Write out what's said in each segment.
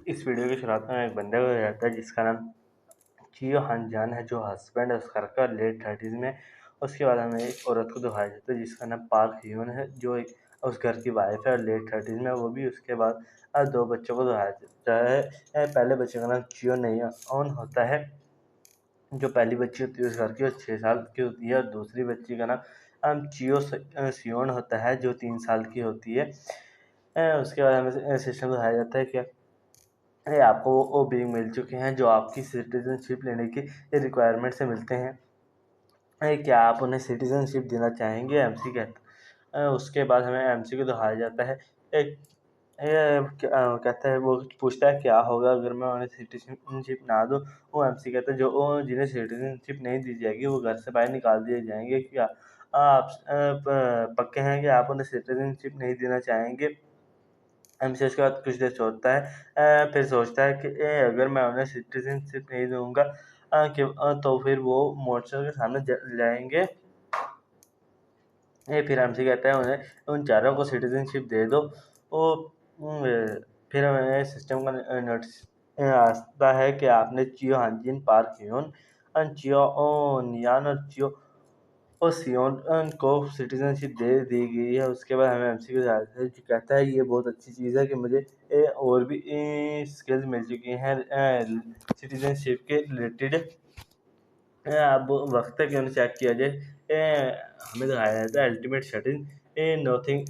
इस वीडियो की शुरुआत में एक बंदे को रहता है जिसका नाम चियो हानजान है, जो हस्बैंड है उसका का लेट 30s में। उसके बाद हमें एक औरत को दिखाया जाता है जिसका नाम पार्क ह्यून है, जो एक उस घर की वाइफ है और लेट 30s में वो भी। उसके बाद दो बच्चों को दिखाया जाता है। पहले बच्चे का नाम चियो नहीं ऑन होता है, जो पहली बच्ची होती है उस घर की, और 6 साल की होती है। और दूसरी बच्ची का नाम चियो सियोन होता है, जो 3 साल की होती है। उसके बाद हमें सिस्टम दिखाया जाता है कि आपको वो बीइंग मिल चुके हैं जो आपकी सिटीजनशिप लेने की रिक्वायरमेंट से मिलते हैं। क्या आप उन्हें सिटीजनशिप देना चाहेंगे? एमसी कहता है। उसके बाद हमें एमसी को दिखाया जाता है। कहता है, वो पूछता है क्या होगा अगर मैं उन्हें सिटीजनशिप ना दूँ। वो एमसी कहता है जिन्हें सिटीजनशिप नहीं दी जाएगी वो घर से बाहर निकाल दिए जाएंगे। क्या आप पक्के हैं कि आप उन्हें सिटीजनशिप नहीं देना चाहेंगे? एमसी उसके बाद कुछ देर सोचता है। फिर सोचता है कि अगर मैं उन्हें सिटीजनशिप नहीं दूंगा तो फिर वो मोर्चर के सामने जाएंगे। फिर एमसी कहता है उन्हें उन चारों को सिटीजनशिप दे दो। वो फिर हमें सिस्टम का नोटिस आता है कि आपने चियो हानजिन, पार्क ह्यून, चियो नियान और चियो सियोन को सिटीजनशिप दे दी गई है। उसके बाद हमें एमसी को कहता है ये बहुत अच्छी चीज़ है कि मुझे और भी स्किल्स मिल चुकी हैं सिटीजनशिप के रिलेटेड। अब वक्त है कि उन्हें चेक किया जाए। हमें दिखाया जाता है अल्टीमेट शटिंग। नथिंग,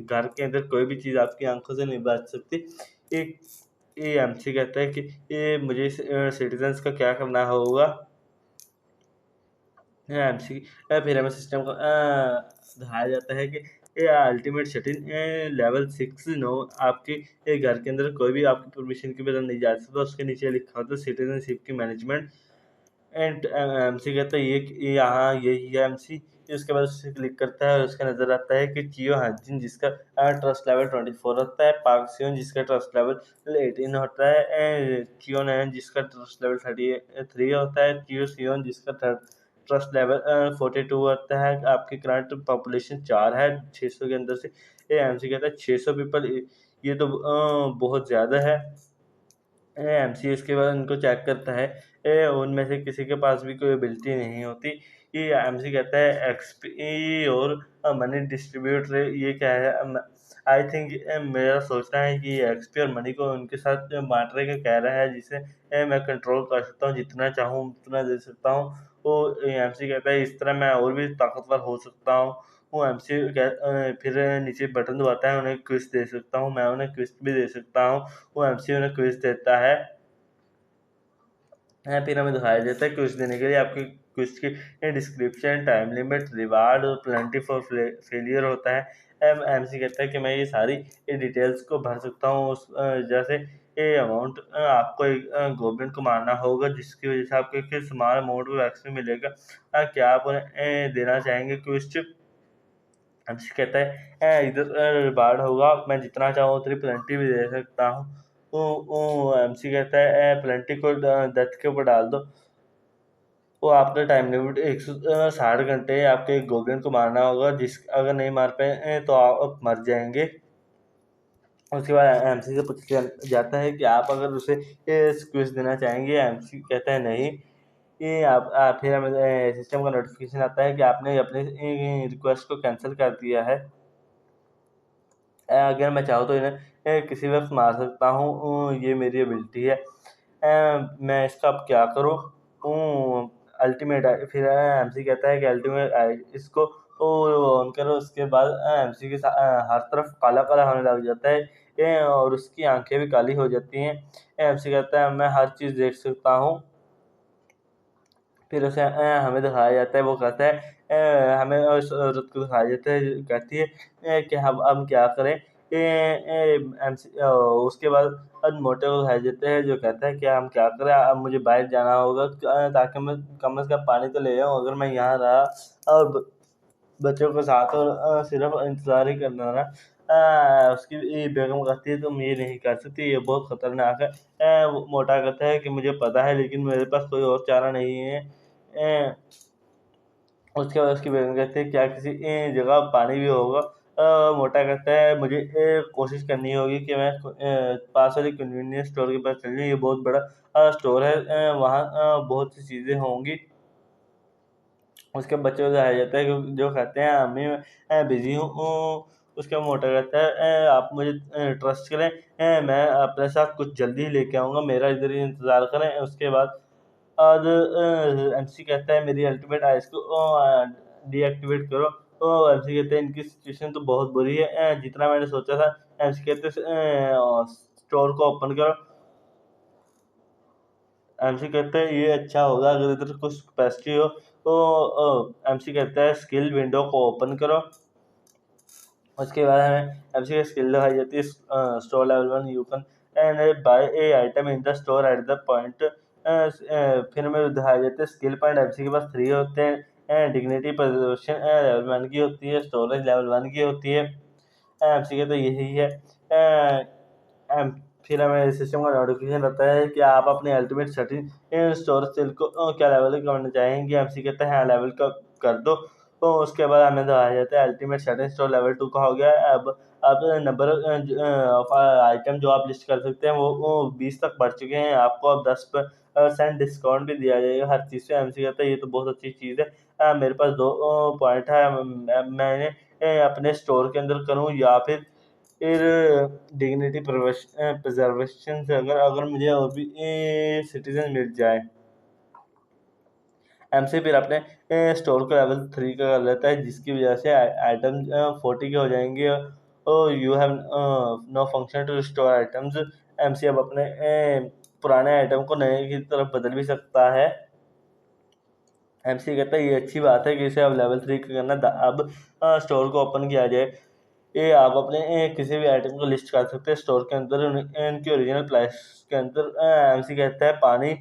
घर के अंदर कोई भी चीज़ आपकी आंखों से नहीं बच सकती। एक ये एमसी कहता है कि ये मुझे सिटीजन्स का क्या करना होगा। एमसी फिर हमें सिस्टम को दिखाया जाता है कि ये अल्टीमेट शटिन लेवल 6 नो आपके घर के अंदर कोई भी आपकी परमिशन के बगैर नहीं जा सकता। उसके नीचे लिखा होता है सिटीजनशिप की मैनेजमेंट एंड एमसी कहता है ये यहाँ यही है एमसी। उसके बाद उससे क्लिक करता है और उसका नजर आता है कि चियो हाजिन जिसका ट्रस्ट लेवल 24 होता है, पार्क सियोन जिसका ट्रस्ट लेवल 18 होता है, चियो नयन जिसका ट्रस्ट लेवल 33 होता है, चियो सियोन जिसका ट्रस्ट लेवल 42 होता है। आपकी करंट पॉपुलेशन 4 है 600 के अंदर से। ये एमसी कहता है 600 पीपल, ये तो बहुत ज़्यादा है। एमसी इसके बाद उनको चेक करता है। उनमें से किसी के पास भी कोई एबिलिटी नहीं होती। ये एमसी कहता है एक्सपी और मनी डिस्ट्रीब्यूट ये क्या है? आई थिंक मेरा सोचना है कि एक्सपी और मनी को उनके साथ बांटने का कह रहा है, जिसे मैं कंट्रोल कर सकता हूँ, जितना चाहूँ उतना दे सकता हूँ। वो एमसी कहता है इस तरह मैं और भी ताकतवर हो सकता हूँ। वो एमसी फिर नीचे बटन दबाता है, उन्हें क्विज दे सकता हूँ, मैं उन्हें क्विज भी दे सकता हूँ। वो एमसी उन्हें क्विज देता है। फिर हमें दिखाया जाता है क्विज देने के लिए आपकी क्विज की डिस्क्रिप्शन, टाइम लिमिट, रिवार्ड और प्लेंटी फॉर फेलियर होता है। एमसी कहता है कि मैं ये सारी डिटेल्स को भर सकता हूँ। जैसे ये अमाउंट आपको एक गवर्नमेंट को मारना होगा जिसकी वजह से आपको एक स्मॉल अमाउंट में वैक्सीन मिलेगा। क्या आप उन्हें देना चाहेंगे क्विज? एमसी कहता है इधर रिवार्ड होगा, मैं जितना चाहूँ उतनी प्लेंटी भी दे सकता हूँ। वो एमसी कहता है प्लेंटी को डेथ के ऊपर डाल दो। वो आपका टाइम लिमिट 160 घंटे आपके गोब्लिन को मारना होगा, जिस अगर नहीं मार पाए तो आप मर जाएंगे। उसके बाद एमसी से पूछा जाता है कि आप अगर उसे स्क्विज देना चाहेंगे। एमसी कहता है नहीं। ये आप फिर हमें सिस्टम का नोटिफिकेशन आता है कि आपने अपने रिक्वेस्ट को कैंसिल कर दिया है। अगर मैं चाहूँ तो इन्हें किसी वक्त मार सकता हूँ, ये मेरी एबिलिटी है। मैं इसका अब क्या करूँ? अल्टीमेट फिर एमसी कहता है कि अल्टीमेट इसको ऑन करो। उसके बाद एमसी के हर तरफ काला काला होने लग जाता है और उसकी आंखें भी काली हो जाती हैं। एमसी कहता है मैं हर चीज़ देख सकता हूँ। फिर उसे हमें दिखाया जाता है, वो कहता है हमें उस औरत को दिखाया जाता है, कहती है कि हम क्या करें? उसके बाद मोटे को दिखाया जाता है जो कहता है कि हम क्या करें, अब मुझे बाहर जाना होगा ताकि मैं कम से कम पानी तो ले आऊँ। अगर मैं यहाँ रहा और बच्चों के साथ और सिर्फ इंतज़ार ही करना रहा, उसकी बेगम कहती है तुम ये नहीं कर सकती, ये बहुत खतरनाक है। वो मोटा कहता है कि मुझे पता है लेकिन मेरे पास कोई और चारा नहीं है। उसके बाद उसकी बेगम कहती है क्या किसी जगह पानी भी होगा? मोटा कहता है मुझे कोशिश करनी होगी कि मैं पास वाले कन्वीनियंस स्टोर के पास चल जाऊँ। ये बहुत बड़ा स्टोर है, वहाँ बहुत सी चीज़ें होंगी। उसके बच्चे को दिखाया जाता है जो कहते हैं अम्मी मैं बिजी हूँ। उसका मोटा कहता है आप मुझे ट्रस्ट करें, मैं अपने साथ कुछ जल्दी ही लेके आऊँगा, मेरा इधर ही इंतज़ार करें। उसके बाद आज एमसी कहता है मेरी अल्टीमेट आइस को डीएक्टिवेट करो। तो एमसी कहते हैं इनकी सिचुएशन तो बहुत बुरी है, जितना मैंने सोचा था। एमसी कहते हैं स्टोर को ओपन करो। एमसी कहते हैं ये अच्छा होगा अगर इधर कुछ कैपेसिटी हो। तो एमसी कहता है स्किल विंडो को ओपन करो। उसके बाद हमें एमसी की स्किल दिखाई जाती है। Store level 1 you can and buy a item in the store at the point. फिर हमें दिखाया जाता है स्किल पॉइंट एमसी के पास 3 होते हैं। डिग्निटी प्रिजर्वेशन लेवल 1 की होती है, स्टोरेज लेवल 1 की होती है। एमसी के तो यही है। फिर हमें सिस्टम का नोटिफिकेशन आता है कि आप अपने अल्टीमेट सेटिंग स्टोरेज सेल को क्या लेवल करना चाहेंगे। एमसी कहते हैं हाँ लेवल का कर दो। तो उसके बाद हमें दिखाया जाता है अल्टीमेट सेटिंग स्टोर लेवल 2 का हो गया है। अब नंबर ऑफ आइटम जो आप लिस्ट कर सकते हैं वो 20 तक बढ़ चुके हैं। आपको अब 10% डिस्काउंट भी दिया जाएगा हर चीज़ से। एमसी कहता है ये तो बहुत अच्छी चीज़ है। मेरे पास 2 पॉइंट है, मैंने अपने स्टोर के अंदर करूँ या फिर डिग्निटी प्रिजर्वेशन से अगर अगर मुझे और भी सिटीजन मिल जाए। एमसी फिर अपने स्टोर को लेवल 3 का कर लेता है, जिसकी वजह से आइटम 40 के हो जाएंगे और you have no function to store items. MC अब अपने पुराने आइटम को नए की तरफ बदल भी सकता है। एमसी कहता है ये अच्छी बात है कि इसे अब लेवल 3 का करना। अब स्टोर को ओपन किया जाए। ये आप अपने किसी भी आइटम को लिस्ट कर सकते हैं स्टोर के अंदर इनकी ओरिजिनल प्राइस के अंदर। एमसी कहता है पानी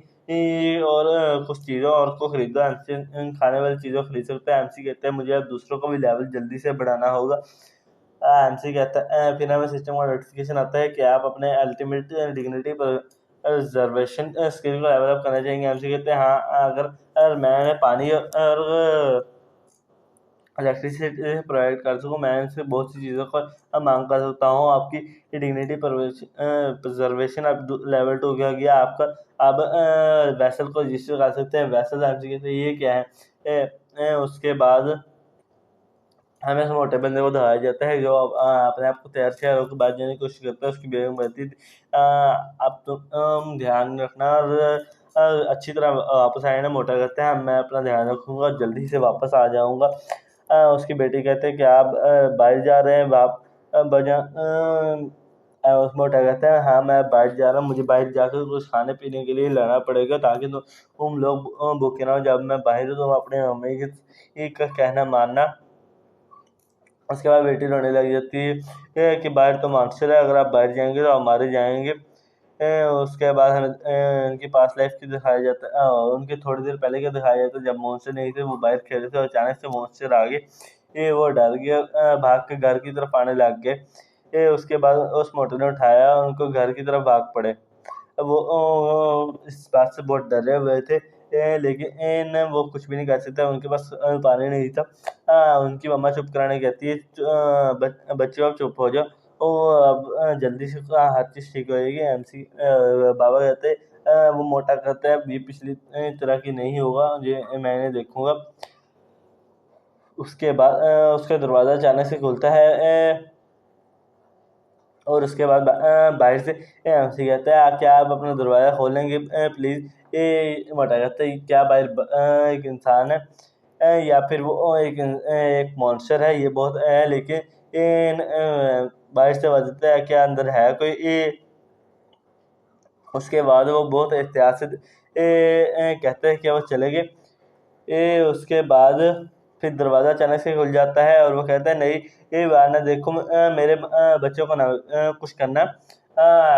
और कुछ चीज़ों और को खरीदो। एमसी इन खाने वाली चीज़ों को खरीद सकता है। एमसी कहता है मुझे अब दूसरों को भी लेवल जल्दी से बढ़ाना होगा। एमसी कहता है फिर हमें सिस्टम का नोटिफिकेशन आता है कि आप अपने अल्टीमेट डिग्निटी पर रिजर्वेशन स्किल को लेवल अप करना चाहेंगे। एमसी कहते हैं हाँ अगर मैंने पानी और इलेक्ट्रिसिटी प्रोवाइड कर सकूँ, मैं इनसे बहुत सी चीज़ों का मांग कर सकता हूँ। आपकी डिग्निटी प्रिजर्वेशन अब लेवल 2 का गया आपका। अब वैसल को रजिस्टर कर सकते हैं। वैसल एमसी कहते हैं ये क्या है। उसके बाद हमें उस मोटे बंदे को दिखाया जाता है जो अपने आप को तैयार शहरों के बाद जाने की कोशिश करता है। उसकी बेगम कहती थी अब तुम ध्यान रखना और अच्छी तरह वापस आए ना। मोटा कहते हैं मैं अपना ध्यान रखूंगा और जल्दी से वापस आ जाऊंगा। उसकी बेटी कहते हैं कि आप बाहर जा रहे हैं बजा उस मोटा कहता है हाँ मैं बाहर जा रहा हूँ, मुझे बाहर जाकर कुछ खाने पीने के लिए लाना पड़ेगा ताकि तुम लोग भूखे ना हो। जब मैं बाहर हूँ तुम अपने मम्मी का कहना मानना। उसके बाद बेटी रोने लग जाती है कि बाहर तो मॉन्स्टर है, अगर आप बाहर जाएंगे तो आप मारे जाएंगे। उसके बाद हमें उनकी पास लाइफ की दिखाया जाता है। उनके थोड़ी देर पहले का दिखाया जाता है जब मॉन्स्टर नहीं थे, वो बाहर खेल रहे थे और अचानक से मॉन्स्टर आ गए। वो डर गया, भाग के घर की तरफ आने लग गए। उसके बाद उस मोटर ने उठाया और उनको घर की तरफ भाग पड़े। वो इस बात से बहुत डरे हुए थे, लेकिन वो कुछ भी नहीं कर सकता, उनके पास पानी नहीं था। उनकी मम्मा चुप कराने कहती है बच्चों आप चुप हो जाओ, ओ अब जल्दी से हर चीज़ ठीक हो जाएगी। एमसी बाबा कहते वो मोटा कहता है ये पिछली तरह की नहीं होगा, ये मैंने देखूंगा। उसके बाद उसका दरवाज़ा अचानक से खुलता है और उसके बाद बाहर से एमसी कहता है क्या आप अपना दरवाज़ा खोलेंगे प्लीज़। ये मोटा कहता है क्या बाहर एक इंसान है या फिर वो एक मॉन्स्टर है, ये बहुत है लेकिन बाहर से बजता है क्या अंदर है कोई। उसके बाद वो बहुत एहतियात से कहते हैं कि वो चले गए। उसके बाद फिर दरवाज़ा अचानक से खुल जाता है और वो कहता है नहीं ये वारना देखो मेरे बच्चों को ना कुछ करना।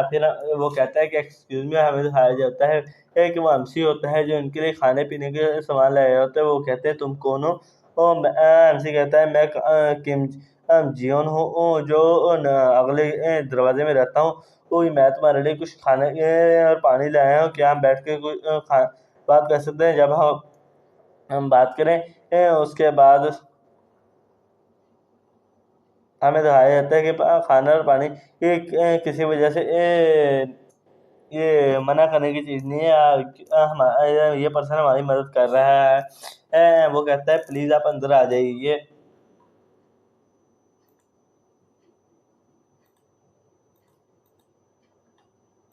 फिर वो कहता है कि एक्सक्यूज़ मी, हमें दिखाया जाता है कि वो एमसी होता है जो इनके लिए खाने पीने के सामान लाया होता है। वो कहते हैं तुम कौन हो। एमसी कहता है मैं किम जियोन हूँ जो अगले दरवाजे में रहता हूँ। तो मैं तुम्हारे लिए कुछ खाने और पानी लाया हूँ, क्या हम बैठ के कुछ बात कर सकते हैं। जब हम बात करें उसके बाद हमें दिखाया जाता है कि खाना और पानी ये किसी वजह से ये मना करने की चीज़ नहीं है। ये पर्सन हमारी मदद कर रहा है। वो कहता है प्लीज़ आप अंदर आ जाइए।